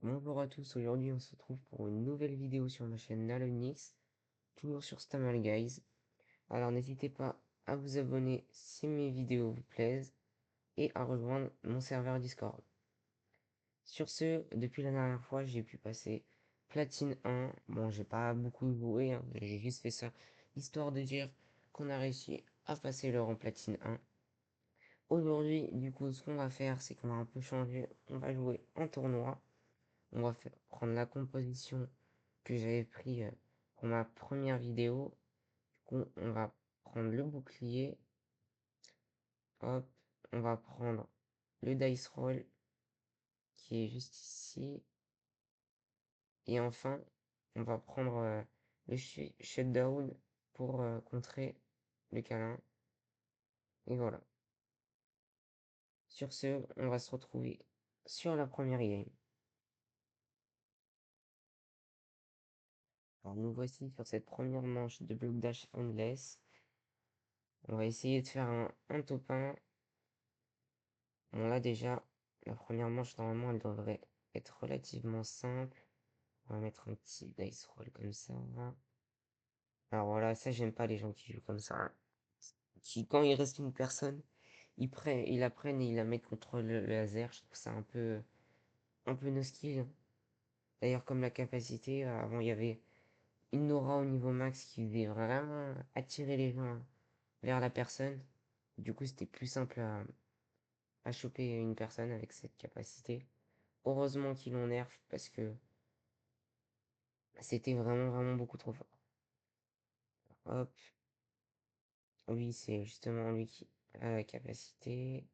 Bonjour à tous, aujourd'hui on se retrouve pour une nouvelle vidéo sur ma chaîne Nalonix, toujours sur Stamal Guys. Alors n'hésitez pas à vous abonner si mes vidéos vous plaisent et à rejoindre mon serveur Discord. Sur ce, depuis la dernière fois j'ai pu passer Platine 1. Bon, j'ai pas beaucoup joué, hein, j'ai juste fait ça histoire de dire qu'on a réussi à passer le rang Platine 1. Aujourd'hui, du coup, ce qu'on va faire, c'est qu'on va un peu changer, on va jouer en tournoi. On va prendre la composition que j'avais pris pour ma première vidéo. Du coup, on va prendre le bouclier. Hop, on va prendre le dice roll qui est juste ici. Et enfin, on va prendre le shutdown pour contrer le câlin. Et voilà. Sur ce, on va se retrouver sur la première game. Alors nous voici sur cette première manche de block dash endless. On va essayer de faire un top 1. Bon là déjà, la première manche normalement elle devrait être relativement simple. On va mettre un petit dice roll comme ça. Alors voilà, ça j'aime pas les gens qui jouent comme ça. Qui quand il reste une personne, ils la prennent et ils la mettent contre le laser. Je trouve ça un peu no skill, hein. D'ailleurs comme la capacité, avant il y avait une aura au niveau max qui faisait vraiment attirer les gens vers la personne. Du coup c'était plus simple à choper une personne avec cette capacité. Heureusement qu'ils l'ont nerf parce que c'était vraiment beaucoup trop fort. Hop, oui, c'est justement lui qui a la capacité.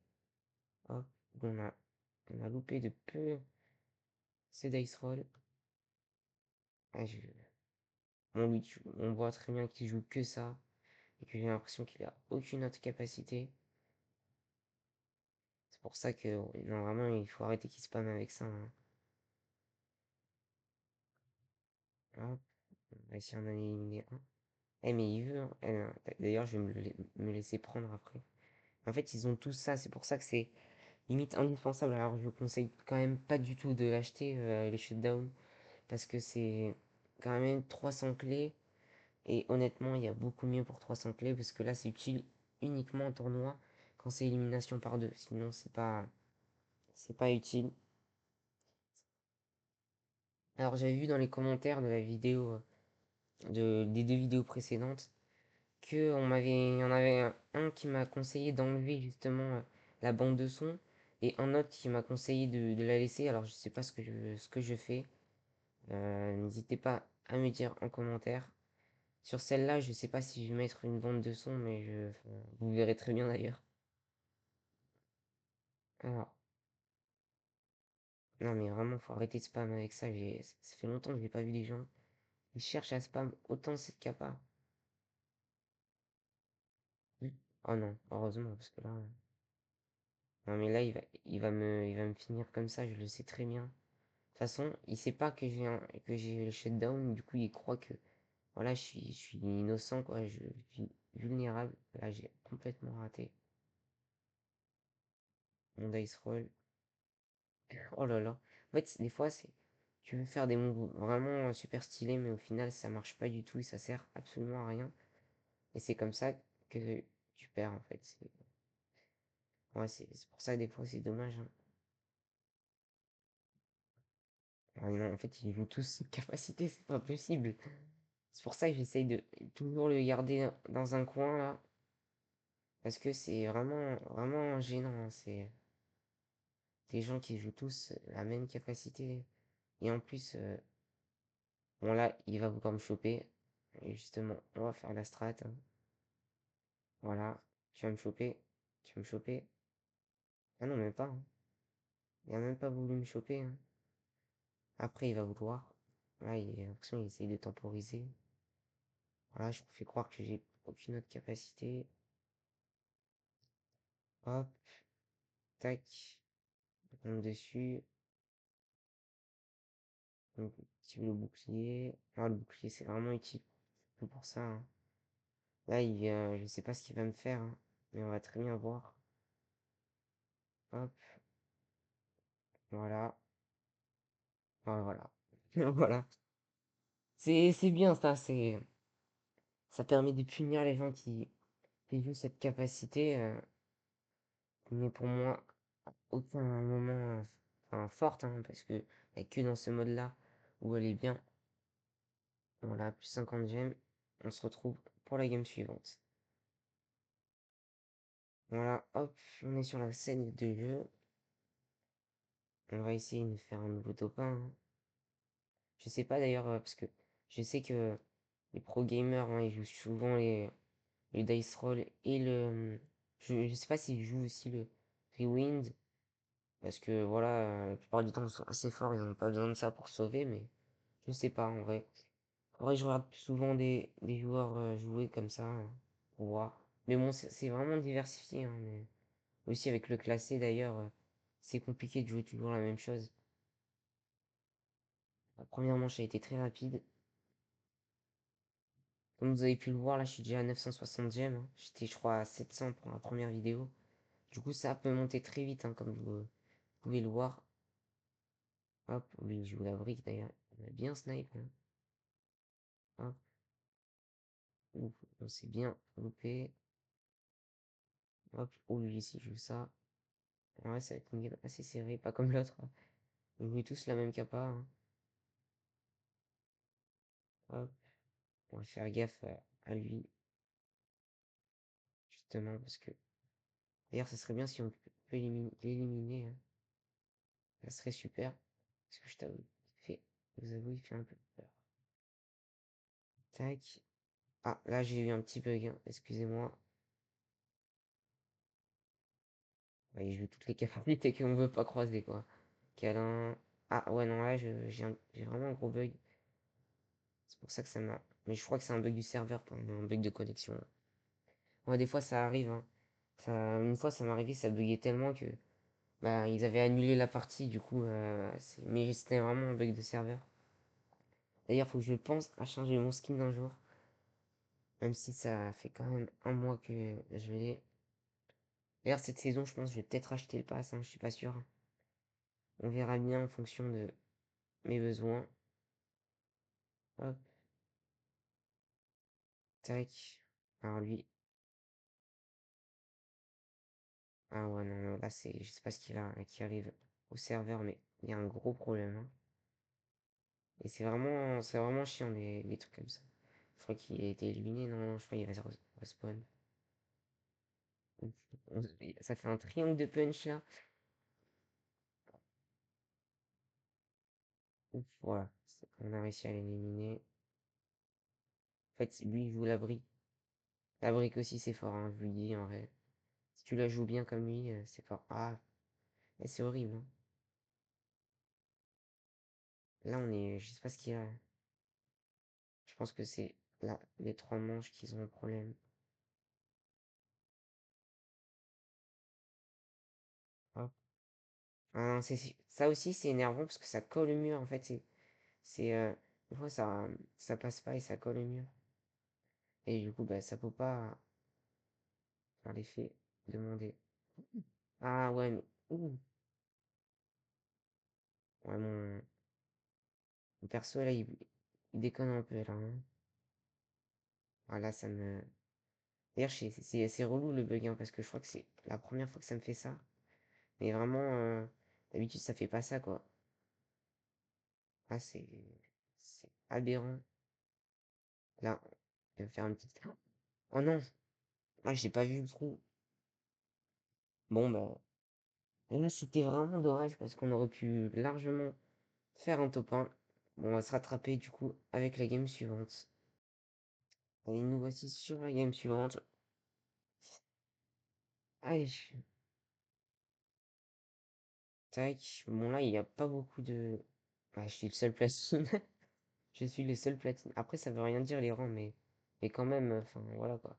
Hop, on a loupé de peu ce dice roll. Ah, on voit très bien qu'il joue que ça et que j'ai l'impression qu'il a aucune autre capacité. C'est pour ça que non, vraiment il faut arrêter qu'il spamme avec ça, hein. Hop, on va essayer d'en éliminer un. Eh mais il veut, hein. D'ailleurs je vais me laisser prendre après. En fait ils ont tous ça, c'est pour ça que c'est limite indispensable. Alors je vous conseille quand même pas du tout de l'acheter, les shutdowns, parce que c'est quand même 300 clés, et honnêtement il y a beaucoup mieux pour 300 clés, parce que là c'est utile uniquement en tournoi quand c'est élimination par deux, sinon c'est pas utile. Alors j'avais vu dans les commentaires de la vidéo, des deux vidéos précédentes, il y en avait un qui m'a conseillé d'enlever justement la bande de son et un autre qui m'a conseillé de la laisser. Alors je sais pas ce que je fais. N'hésitez pas à me dire en commentaire. Sur celle-là, je sais pas si je vais mettre une bande de son, mais vous verrez très bien d'ailleurs. Alors, non mais vraiment, faut arrêter de spam avec ça. Ça fait longtemps que j'ai pas vu des gens qui cherchent à spam autant cette capa. Oh non, heureusement, parce que là. Non mais là, il va me finir comme ça, je le sais très bien. De toute façon, il sait pas que j'ai le shutdown, du coup il croit que voilà, je suis innocent quoi, je suis vulnérable. Là j'ai complètement raté mon dice roll. Oh là là. En fait, des fois c'est tu veux faire des moves vraiment super stylés, mais au final ça marche pas du tout et ça sert absolument à rien. Et c'est comme ça que tu perds en fait. Ouais, c'est pour ça que des fois c'est dommage, hein. Ah non, en fait ils jouent tous cette capacité, c'est pas possible. C'est pour ça que j'essaye de toujours le garder dans un coin là. Parce que c'est vraiment gênant, hein. C'est des gens qui jouent tous la même capacité. Et en plus, bon là, il va vouloir me choper. Et justement, on va faire la strat, hein. Voilà, tu vas me choper. Tu vas me choper. Ah non, même pas, hein. Il a même pas voulu me choper, hein. Après, il va vouloir. Là, il a l'impression qu'il essaye de temporiser. Voilà, je me fais croire que j'ai aucune autre capacité. Hop, tac. On tombe dessus. Donc, active le bouclier. Ah, le bouclier, c'est vraiment utile. Que pour ça, hein. Là, je sais pas ce qu'il va me faire, hein, mais on va très bien voir. Hop, voilà. Enfin, voilà. Voilà. C'est bien ça, ça permet de punir les gens qui jouent cette capacité, mais pour moi, à aucun moment, enfin, forte, hein, parce que y a que dans ce mode-là où elle est bien. Voilà, plus 50 gemmes. On se retrouve pour la game suivante. Voilà, hop, on est sur la scène de jeu. On va essayer de faire un nouveau top 1, hein. Je sais pas d'ailleurs, parce que je sais que les pro gamers, hein, ils jouent souvent le dice roll et je sais pas s'ils jouent aussi le rewind, parce que voilà, la plupart du temps ils sont assez forts, ils n'ont pas besoin de ça pour sauver, mais je sais pas en vrai. En vrai, je regarde plus souvent des joueurs jouer comme ça, pour voir. Mais bon, c'est vraiment diversifié, hein, mais aussi avec le classé d'ailleurs, c'est compliqué de jouer toujours la même chose. La première manche a été très rapide. Comme vous avez pu le voir, là je suis déjà à 960 gemmes, hein. J'étais je crois à 700 pour la première vidéo. Du coup ça peut monter très vite, hein, comme vous pouvez le voir. Hop, lui il joue la brique d'ailleurs. On a bien snipe, hein. Hop, ouf, on s'est bien loupé. Hop, oh lui ici il joue ça. Ouais, ça va être une game assez serrée, pas comme l'autre, hein. Ils jouent tous la même capa, hein. Hop, on va faire gaffe à lui, justement, parce que... D'ailleurs, ça serait bien si on peut l'éliminer, hein. Ça serait super. Parce que je t'avoue, vous avoue, il fait un peu peur. Tac. Ah, là, j'ai eu un petit bug, hein. Excusez-moi. Ouais, il joue toutes les capacités qu'on veut pas croiser, quoi. Câlin. Ah, ouais, non, là, j'ai vraiment un gros bug. C'est pour ça que ça m'a... Mais je crois que c'est un bug du serveur, pas un bug de connexion. Ouais, des fois, ça arrive, hein. Une fois, ça m'est arrivé, ça buguait tellement que... Bah, ils avaient annulé la partie, du coup... Mais c'était vraiment un bug de serveur. D'ailleurs, faut que je pense à changer mon skin un jour. Même si ça fait quand même un mois que je l'ai. D'ailleurs, cette saison, je pense que je vais peut-être acheter le pass, hein, je suis pas sûr. On verra bien en fonction de mes besoins. Hop, tac. Alors lui. Ah ouais, non, non, là, c'est. Je sais pas ce qu'il a qui arrive au serveur, mais il y a un gros problème, hein. Et c'est vraiment chiant les trucs comme ça. Je crois qu'il a été éliminé, non, non, je crois qu'il va se respawn. Ouf, ça fait un triangle de punch là. Ouf, voilà, on a réussi à l'éliminer. En fait, lui, il joue l'abri. La brique aussi, c'est fort, hein, je vous le dis en vrai. Si tu la joues bien comme lui, c'est fort. Ah, mais c'est horrible, hein. Là, je sais pas ce qu'il y a. Je pense que c'est là, les trois manches qui ont un problème. Hop. Ah non, ça aussi, c'est énervant parce que ça colle au mur. En fait, des fois, ça passe pas et ça colle au mur. Et du coup, bah, ça peut pas faire l'effet demandé. Ah ouais, mais. Ouh. Ouais, mon perso, là, il déconne un peu, là, hein. Voilà, ça me. D'ailleurs, c'est relou le bug, hein, parce que je crois que c'est la première fois que ça me fait ça. Mais vraiment, d'habitude, ça fait pas ça, quoi. Ah, c'est aberrant. Là, il va faire un petit... Oh non! Ah, j'ai pas vu le trou. Bon, bah, là, c'était vraiment dommage parce qu'on aurait pu largement faire un top 1. Bon, on va se rattraper, du coup, avec la game suivante. Allez, nous voici sur la game suivante. Allez, tac. Bon, là, il n'y a pas beaucoup de... Ah, je suis le seul platine. Je suis le seul platine. Après, ça veut rien dire les rangs, mais quand même, enfin, voilà quoi.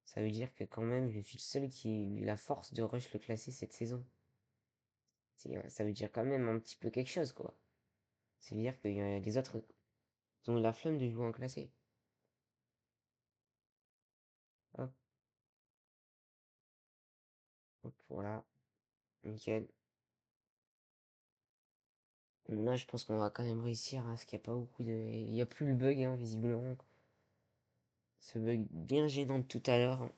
Ça veut dire que quand même, je suis le seul qui a eu la force de rush le classé cette saison. Ça veut dire quand même un petit peu quelque chose, quoi. C'est dire qu'il y a des autres qui ont la flemme de jouer en classé. Hop, hop, voilà. Nickel. Là, je pense qu'on va quand même réussir, parce qu'il n'y a pas beaucoup de... Il n'y a plus le bug, hein, visiblement. Ce bug bien gênant de tout à l'heure.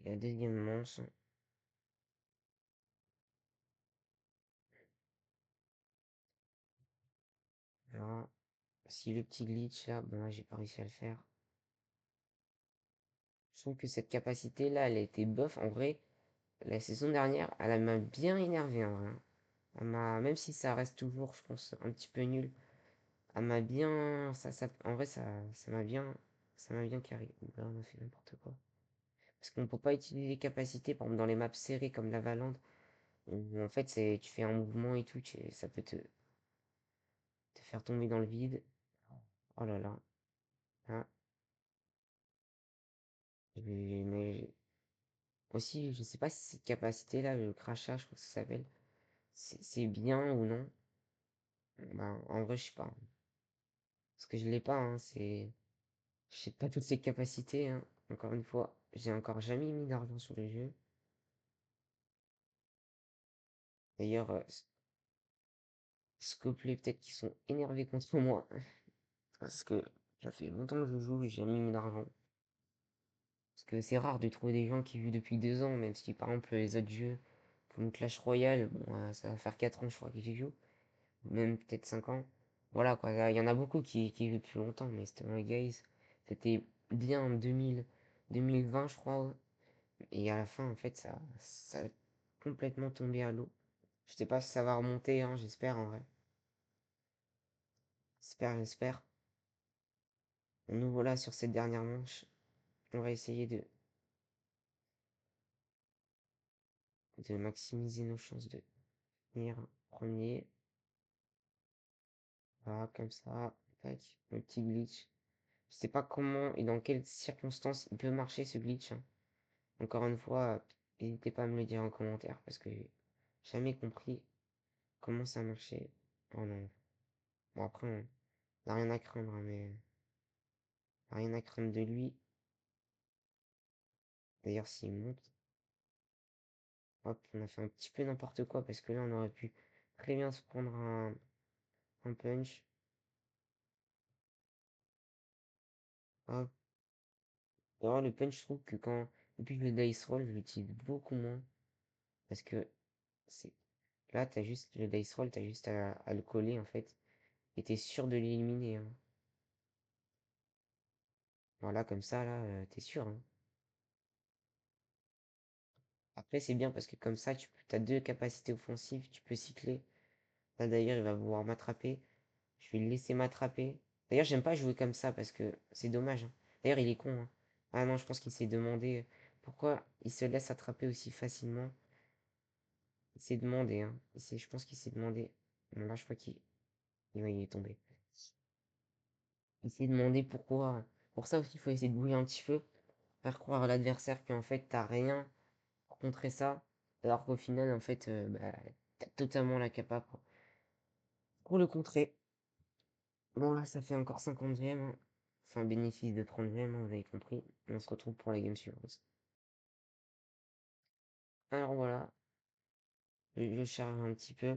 La deuxième manche. Voilà. Si le petit glitch là, bon là j'ai pas réussi à le faire. Je trouve que cette capacité là, elle a été buff. En vrai, la saison dernière, elle m'a bien énervé en vrai, hein. Même si ça reste toujours, je pense, un petit peu nul, elle m'a bien, en vrai, ça m'a bien carré. Là, on a fait n'importe quoi. Parce qu'on peut pas utiliser les capacités, par exemple dans les maps serrées comme la Valente, où en fait, tu fais un mouvement et tout, ça peut te faire tomber dans le vide. Oh là là. Ah, mais aussi, je sais pas si cette capacité-là, le crachat, je crois que ça s'appelle, c'est bien ou non. Ben, en vrai, je sais pas. Parce que je l'ai pas, hein, je sais pas toutes ces capacités, hein. Encore une fois, j'ai encore jamais mis d'argent sur le jeu. D'ailleurs, Scopely, peut-être qu'ils sont énervés contre moi. Parce que ça fait longtemps que je joue et j'ai jamais mis d'argent. Parce que c'est rare de trouver des gens qui jouent depuis 2 ans, même si par exemple les autres jeux, comme Clash Royale, bon, ça va faire 4 ans je crois que j'y joue. Même peut-être 5 ans. Voilà quoi, il y en a beaucoup qui jouent depuis longtemps, mais Stomach Guys, c'était bien en 2020 je crois. Et à la fin, en fait, ça a complètement tombé à l'eau. Je sais pas si ça va remonter, hein, j'espère en vrai. J'espère. Nous voilà sur cette dernière manche. On va essayer de maximiser nos chances de finir premier. Voilà, comme ça. Tac, le petit glitch. Je sais pas comment et dans quelles circonstances il peut marcher ce glitch, hein. Encore une fois, n'hésitez pas à me le dire en commentaire parce que j'ai jamais compris comment ça marchait. Oh non. Bon après, on n'a rien à craindre, hein, mais rien à craindre de lui. D'ailleurs, s'il monte, hop, on a fait un petit peu n'importe quoi parce que là, on aurait pu très bien se prendre un punch. Hop. D'ailleurs, le punch, je trouve que depuis le dice roll, je l'utilise beaucoup moins parce que c'est là, t'as juste le dice roll, t'as juste à le coller en fait et t'es sûr de l'éliminer, hein. Voilà, comme ça, là, t'es sûr, hein. Après, c'est bien parce que comme ça, as deux capacités offensives, tu peux cycler. Là, d'ailleurs, il va vouloir m'attraper. Je vais le laisser m'attraper. D'ailleurs, j'aime pas jouer comme ça parce que c'est dommage, hein. D'ailleurs, il est con, hein. Ah non, je pense qu'il s'est demandé pourquoi il se laisse attraper aussi facilement. Il s'est demandé, hein. Je pense qu'il s'est demandé. Bon, là, je crois il est tombé. Il s'est demandé pourquoi. Pour ça aussi, il faut essayer de bouger un petit peu. Faire croire à l'adversaire qu'en fait, t'as rien pour contrer ça. Alors qu'au final, en fait, bah, t'as totalement la capa pour le contrer. Bon, là, ça fait encore 50 gemmes, hein. Enfin, bénéfice de 30 gemmes, hein, vous avez compris. On se retrouve pour la game suivante. Alors voilà, je charge un petit peu.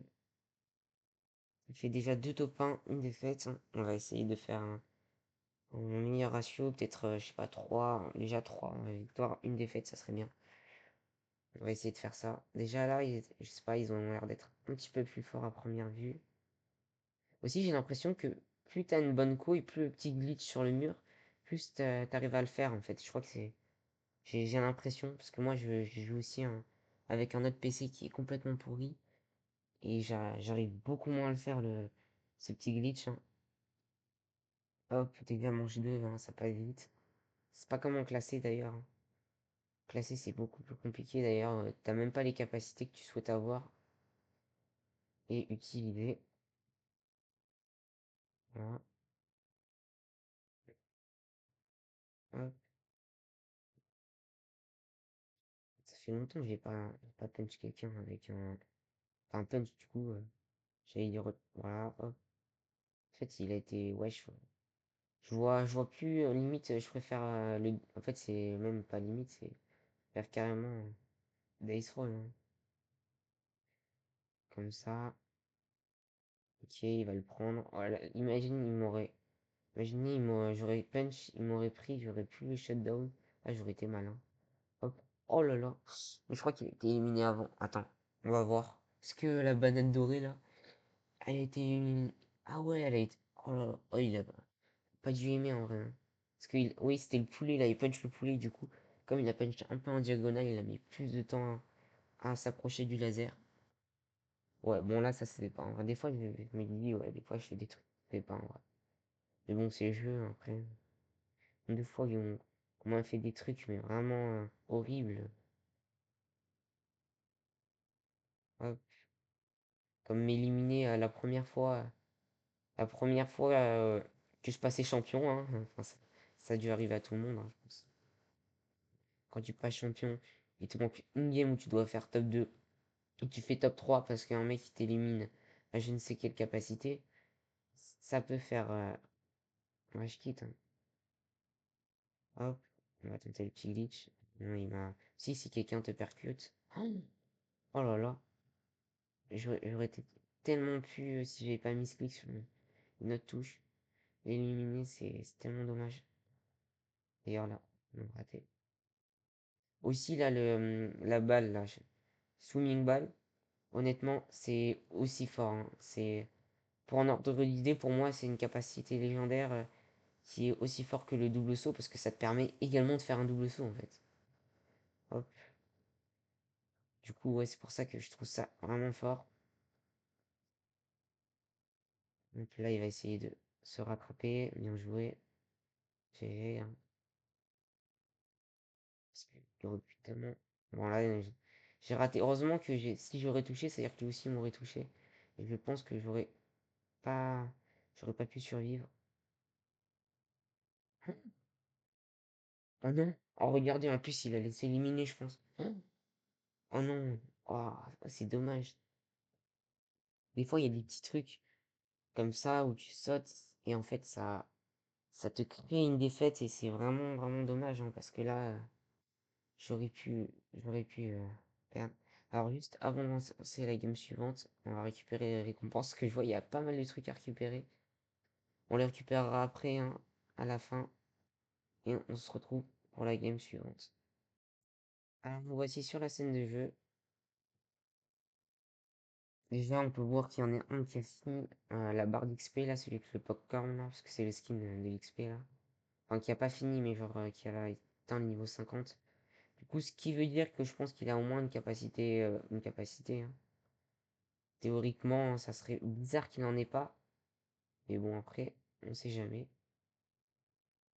Il fait déjà 2 top 1, une défaite, hein. On va essayer de faire un meilleur ratio, peut-être, je sais pas, 3 déjà 3 victoires, une défaite, ça serait bien. On va essayer de faire ça. Déjà là, je sais pas, ils ont l'air d'être un petit peu plus forts à première vue. Aussi, j'ai l'impression que plus t'as une bonne couille, plus le petit glitch sur le mur, plus t'arrives à le faire en fait. Je crois que j'ai l'impression, parce que moi je joue aussi avec un autre PC qui est complètement pourri, et j'arrive beaucoup moins à le faire, ce petit glitch, hein. Hop, dégâts manche 2, hein, ça passe vite. C'est pas comment classer d'ailleurs, hein. Classer c'est beaucoup plus compliqué d'ailleurs, t'as même pas les capacités que tu souhaites avoir et utiliser. Voilà. Hop. Ça fait longtemps que j'ai pas punch quelqu'un avec un. Enfin, punch du coup, j'allais dire. Voilà, hop. En fait, il a été. Ouais, je vois plus. Limite, je préfère. En fait, c'est même pas limite, c'est. faire carrément dice roll, hein. Comme ça. Ok, il va le prendre. Voilà. Imaginez, j'aurais punch, il m'aurait pris, j'aurais pu le shutdown. Ah, j'aurais été malin. Hop. Oh là là. Mais je crois qu'il a été éliminé avant. Attends, on va voir. Est-ce que la banane dorée là, elle a été éliminée? Ah ouais, elle a été. Oh là là. Oh, il a pas dû aimer en vrai, hein. Parce que, oui, c'était le poulet, là, il punch le poulet, du coup. Comme il a punch un peu en diagonale, il a mis plus de temps à s'approcher du laser. Ouais, bon là, ça se fait pas. En vrai, des fois, je me dis, ouais, des fois, je fais des trucs. Je fais pas en vrai. Mais bon, c'est le jeu, hein, après. Des fois, on m'a fait des trucs, mais vraiment horribles. Hop. Comme m'éliminer la première fois que je passais champion, hein. Enfin, ça a dû arriver à tout le monde, hein, je pense. Quand tu passes champion, il te manque une game où tu dois faire top 2 et tu fais top 3 parce qu'un mec qui t'élimine à je ne sais quelle capacité, ça peut faire. Ouais, je quitte, hein. Hop, on va tenter le petit glitch. Non, il m'a. Si quelqu'un te percute. Oh là là, j'aurais été tellement pu si j'avais pas mis ce clic sur une autre touche. L'éliminer, c'est tellement dommage. D'ailleurs là, non, raté. Aussi là, la balle, là, Swimming Ball, honnêtement, c'est aussi fort, hein. C'est. Pour en ordre d'idée, pour moi, c'est une capacité légendaire qui est aussi fort que le double saut parce que ça te permet également de faire un double saut en fait. Hop. Du coup, ouais, c'est pour ça que je trouve ça vraiment fort. Donc là, il va essayer de se rattraper. Bien joué. GG, hein. Parce que j'aurais pu tellement. Bon, là, j'ai raté. Heureusement que si j'aurais touché, c'est-à-dire que lui aussi m'aurait touché. Et je pense que pas. J'aurais pas pu survivre. Oh non! Oh, regardez, en plus, il a laissé éliminer, je pense. Oh non! Oh, c'est dommage. Des fois, il y a des petits trucs comme ça où tu sautes et en fait, ça te crée une défaite et c'est vraiment, vraiment dommage, hein, parce que là, j'aurais pu perdre. Alors, juste avant de lancer la game suivante, on va récupérer les récompenses parce que je vois, il y a pas mal de trucs à récupérer. On les récupérera après, hein, à la fin, et on se retrouve pour la game suivante. Alors, nous voici sur la scène de jeu. Déjà, on peut voir qu'il y en a un qui a fini la barre d'XP, là, celui avec le popcorn, là, parce que c'est le skin de l'XP, là. Enfin, qui a pas fini, mais genre qui a atteint le niveau 50. Du coup, ce qui veut dire que je pense qu'il a au moins une capacité, hein. Théoriquement, ça serait bizarre qu'il n'en ait pas. Mais bon, après, on sait jamais.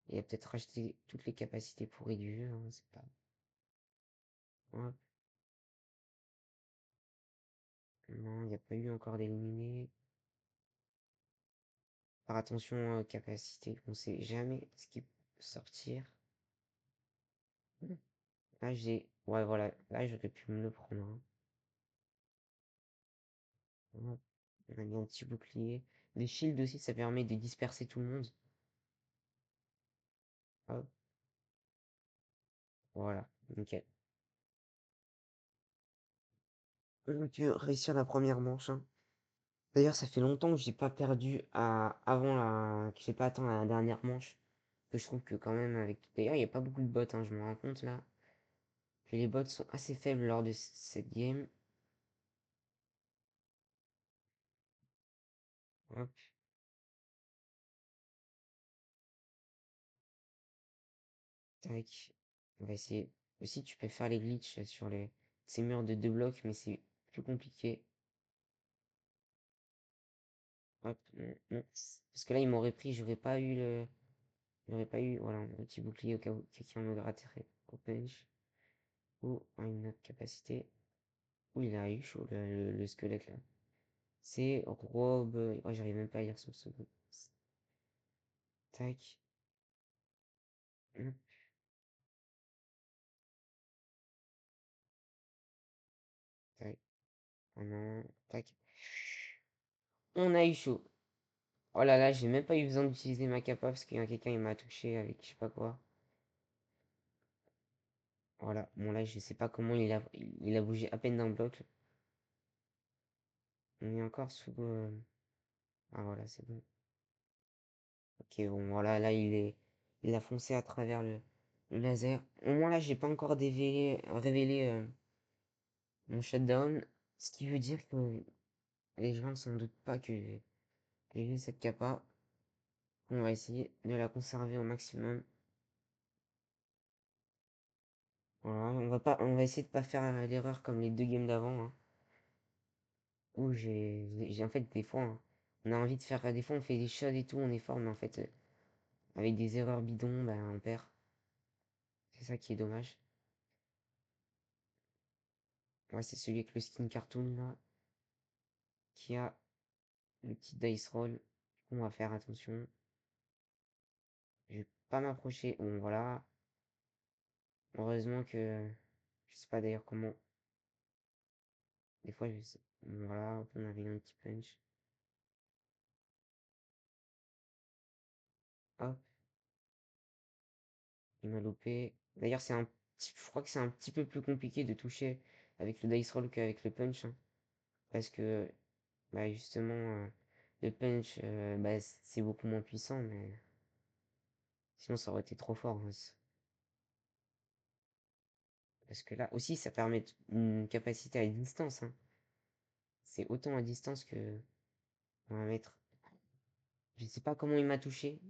Il a peut-être racheté toutes les capacités pourries du jeu, hein, c'est pas. Hop. Non, il n'y a pas eu encore d'éliminé. Faire attention aux capacités, on sait jamais ce qui peut sortir. Là, Ouais, voilà, là, j'aurais pu me le prendre, hein. Hop. On a mis un petit bouclier. Les shields aussi, ça permet de disperser tout le monde. Hop, voilà, nickel. Donc, réussir la première manche, hein. D'ailleurs, ça fait longtemps que j'ai pas perdu que j'ai pas atteint la dernière manche. Que je trouve que quand même avec. D'ailleurs, il n'y a pas beaucoup de bots, hein, je me rends compte là. Que les bots sont assez faibles lors de cette game. Hop, tac. On va essayer. Aussi, tu peux faire les glitches sur ces murs de 2 blocs, mais c'est plus compliqué. Hop, non, non. Parce que là, il m'aurait pris, j'aurais pas eu, voilà, un petit bouclier au cas où quelqu'un me gratterait au punch. Ou une autre capacité. Où il a eu chaud, le squelette là. C'est robe. Oh, j'arrive même pas à lire son second. Tac. Hop, tac. Oh non. Tac. On a eu chaud. Oh là là, j'ai même pas eu besoin d'utiliser ma capa parce qu'il y a quelqu'un il m'a touché avec je sais pas quoi. Voilà, bon là je sais pas comment il a bougé à peine d'un bloc. On est encore sous... Ah voilà, c'est bon. Ok, bon voilà, là il a foncé à travers le laser. Au moins là, j'ai pas encore révélé mon shutdown, ce qui veut dire que les gens ne s'en doutent pas que j'ai cette capa. On va essayer de la conserver au maximum. Voilà, on va essayer de pas faire l'erreur comme les deux games d'avant, hein, où en fait, des fois, hein, on a envie de faire, des fois, on fait des choses et tout, on est fort, mais en fait, avec des erreurs bidons, ben, on perd. C'est ça qui est dommage. Ouais, c'est celui avec le skin cartoon, là, qui a le petit dice roll. On va faire attention. Je vais pas m'approcher. Bon, voilà. Heureusement que, je sais pas d'ailleurs comment. Des fois, je sais. Bon, voilà, on avait eu un petit punch. Hop, il m'a loupé. D'ailleurs, je crois que c'est un petit peu plus compliqué de toucher avec le dice roll qu'avec le punch, hein, parce que, bah, justement, le punch, bah, c'est beaucoup moins puissant, mais sinon, ça aurait été trop fort, hein. Parce que là aussi, ça permet une capacité à distance, hein. C'est autant à distance que on va mettre. Je sais pas comment il m'a touché.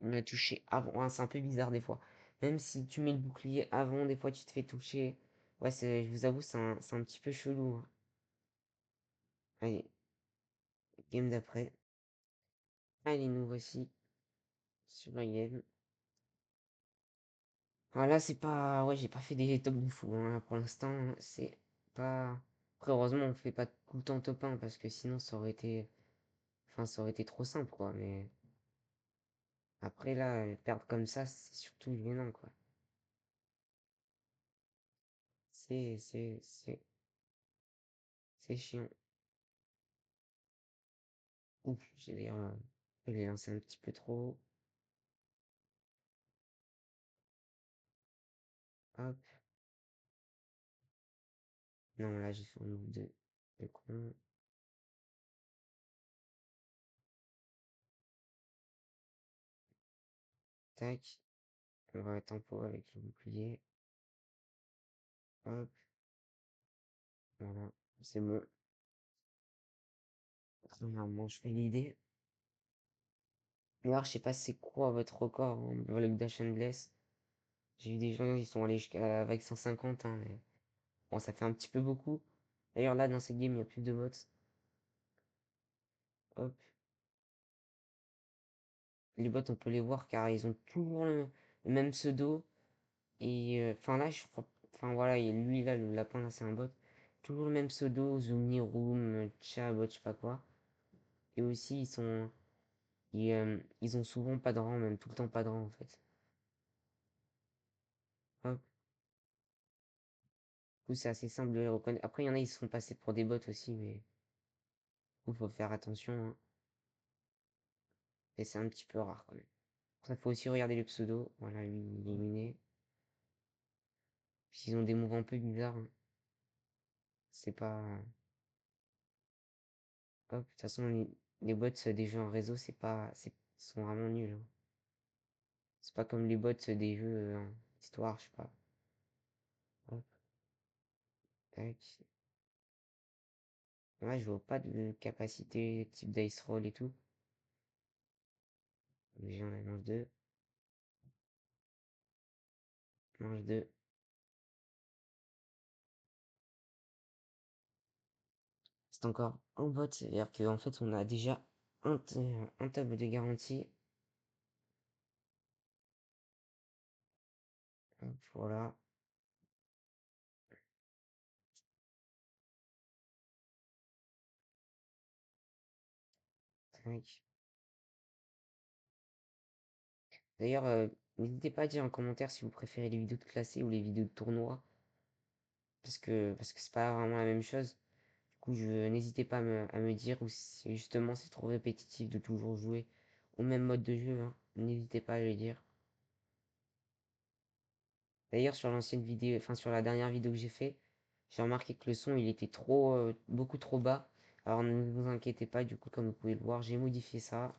Il m'a touché avant. Ouais, c'est un peu bizarre des fois. Même si tu mets le bouclier avant, des fois tu te fais toucher. Ouais, je vous avoue, c'est un petit peu chelou, hein. Allez, game d'après. Allez, nous voici sur la game. Voilà, c'est pas. Ouais, j'ai pas fait des top de fou, hein, pour l'instant. C'est pas. Après, heureusement, on fait pas tout le temps top 1 parce que sinon ça aurait été. Enfin, ça aurait été trop simple, quoi. Mais après, là, perdre comme ça, c'est surtout gênant, quoi. C'est, c'est, c'est, c'est chiant. Ouf, je l'ai lancé un petit peu trop. Hop. Non, là, j'ai fait un move de con. Tac. On va tempo avec le bouclier. Hop. Voilà. C'est bon. Normalement, je fais l'idée. D'ailleurs, je sais pas c'est quoi votre record en bloc dash and bless. J'ai vu des gens qui sont allés jusqu'à avec 150, hein, mais bon, ça fait un petit peu beaucoup. D'ailleurs, là, dans cette game, il n'y a plus de bots. Hop. Les bots, on peut les voir car ils ont toujours le même pseudo. Et enfin là, je crois. Enfin voilà, et lui là, le lapin là, c'est un bot. Toujours le même pseudo, Zoomy Room, Chabot, je sais pas quoi. Et aussi, ils ont souvent pas de rang, même tout le temps pas de rang en fait. Hop. Du coup, c'est assez simple de les reconnaître. Après, il y en a, ils se font passer pour des bots aussi, mais il faut faire attention, hein. Et c'est un petit peu rare quand même. Ça, faut aussi regarder le pseudo. Voilà, lui, il est éliminé. Puis ils ont des moves un peu bizarres, hein. C'est pas. Hop, de toute façon, les bots des jeux en réseau, ils sont vraiment nuls, hein. C'est pas comme les bots des jeux histoire, je sais pas. Hop, tac. Ouais, je vois pas de capacité type dice roll et tout. Déjà, on a mange 2. Mange 2. C'est encore un bot, c'est-à-dire qu'en fait, on a déjà un table de garantie. Hop, voilà. Tac. D'ailleurs, n'hésitez pas à dire en commentaire si vous préférez les vidéos de classé ou les vidéos de tournoi. Parce que c'est pas vraiment la même chose. Du coup, n'hésitez pas à me dire ou si justement c'est trop répétitif de toujours jouer au même mode de jeu, hein. N'hésitez pas à le dire. D'ailleurs, sur l'ancienne vidéo, enfin sur la dernière vidéo que j'ai fait, j'ai remarqué que le son il était trop, beaucoup trop bas. Alors ne vous inquiétez pas, du coup, comme vous pouvez le voir, j'ai modifié ça.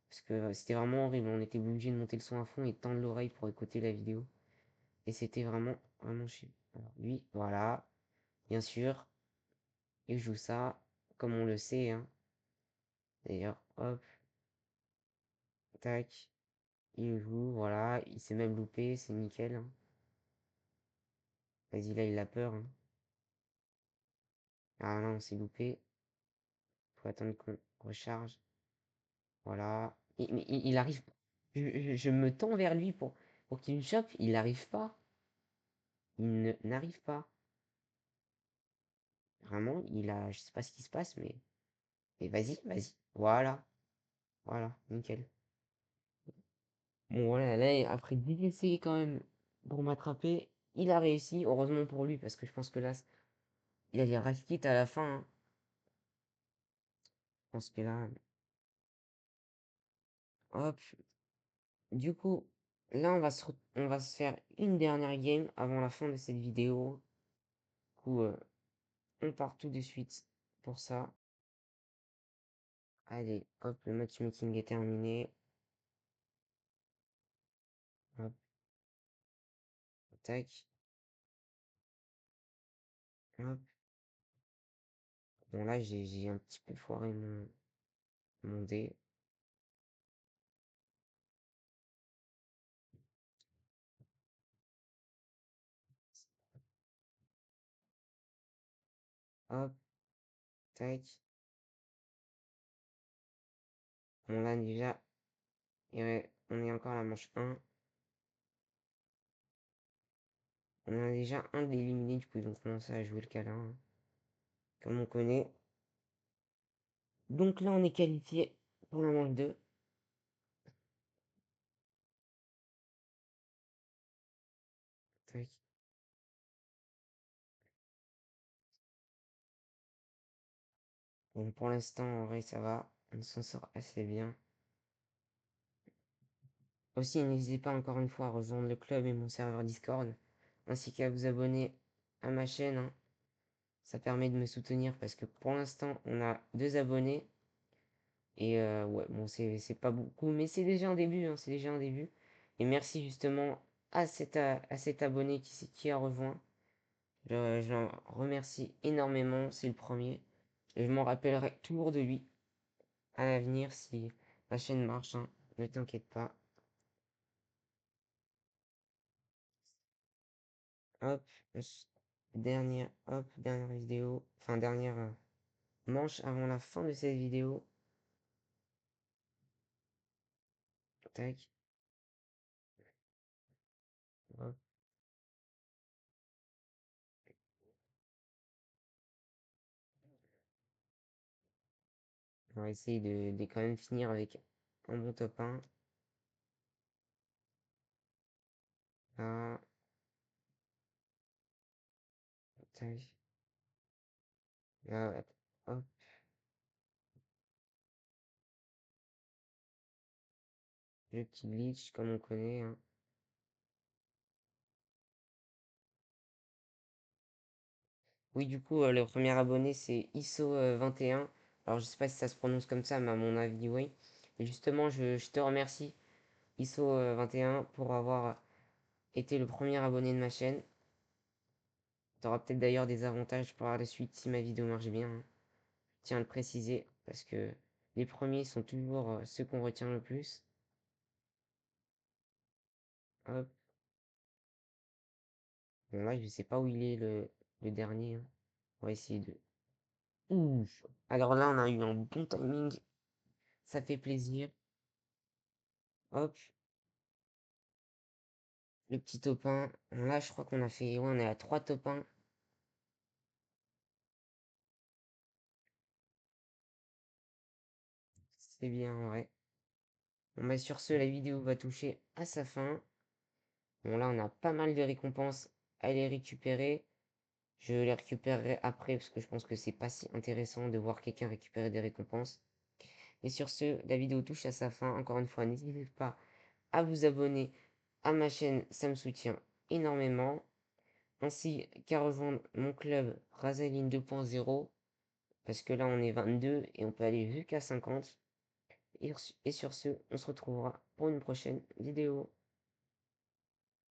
Parce que c'était vraiment horrible. On était obligé de monter le son à fond et de tendre l'oreille pour écouter la vidéo. Et c'était vraiment, vraiment chiant. Alors lui, voilà, bien sûr, il joue ça, comme on le sait, hein. D'ailleurs, hop, tac, il joue, voilà, il s'est même loupé, c'est nickel, hein. Vas-y, là, il a peur, hein. Ah là, on s'est loupé. Faut attendre qu'on recharge. Voilà. Mais il arrive. Je me tends vers lui pour qu'il me chope. Il n'arrive pas. N'arrive pas. Vraiment, il a. Je sais pas ce qui se passe, mais. Mais vas-y, vas-y. Voilà. Voilà. Nickel. Bon, voilà. Là, après 10 essais quand même pour m'attraper, il a réussi. Heureusement pour lui, parce que je pense que là, il allait rage quit à la fin, hein. Je pense que là. Hop. Du coup, là, on va se faire une dernière game avant la fin de cette vidéo. Du coup, on part tout de suite pour ça. Allez, hop, le matchmaking est terminé. Hop, tac, hop. Bon, là, j'ai un petit peu foiré mon dé. Hop, tac. Bon, là, déjà, on est encore à la manche 1. On en a déjà un d'éliminé, du coup, ils vont commencer à jouer le câlin, hein, comme on connaît. Donc là, on est qualifié pour la manche 2. Tac. Bon, pour l'instant, en vrai, ça va. On s'en sort assez bien. Aussi, n'hésitez pas encore une fois à rejoindre le club et mon serveur Discord, ainsi qu'à vous abonner à ma chaîne, hein. Ça permet de me soutenir parce que pour l'instant, on a 2 abonnés. Et ouais, bon, c'est pas beaucoup, mais c'est déjà un début, hein, c'est déjà un début. Et merci justement à cet abonné qui a rejoint. Je l'en remercie énormément, c'est le premier. Et je m'en rappellerai toujours de lui à l'avenir si la chaîne marche, hein, ne t'inquiète pas. Hop, dernière vidéo, enfin dernière manche avant la fin de cette vidéo. Tac, hop. On va essayer de quand même finir avec un bon top 1. Là, tac, là, hop, le petit glitch comme on connaît, hein. Oui, du coup, le premier abonné c'est ISO 21. Alors, je sais pas si ça se prononce comme ça, mais à mon avis, oui. Et justement, je te remercie, ISO 21, pour avoir été le premier abonné de ma chaîne. Tu auras peut-être d'ailleurs des avantages par la suite si ma vidéo marche bien, hein. Je tiens à le préciser parce que les premiers sont toujours ceux qu'on retient le plus. Hop. Bon, là, je sais pas où il est le dernier, hein. On va essayer de. Ouf. Alors là, on a eu un bon timing. Ça fait plaisir. Hop. Le petit top 1. Là, je crois qu'on a fait. Ouais, on est à 3 top 1. C'est bien, ouais. Bon, bah, sur ce, la vidéo va toucher à sa fin. Bon, là, on a pas mal de récompenses à les récupérer. Je les récupérerai après parce que je pense que c'est pas si intéressant de voir quelqu'un récupérer des récompenses. Et sur ce, la vidéo touche à sa fin. Encore une fois, n'hésitez pas à vous abonner à ma chaîne, ça me soutient énormément, ainsi qu'à rejoindre mon club Razaline 2.0, parce que là on est 22 et on peut aller jusqu'à 50. Et sur ce, on se retrouvera pour une prochaine vidéo.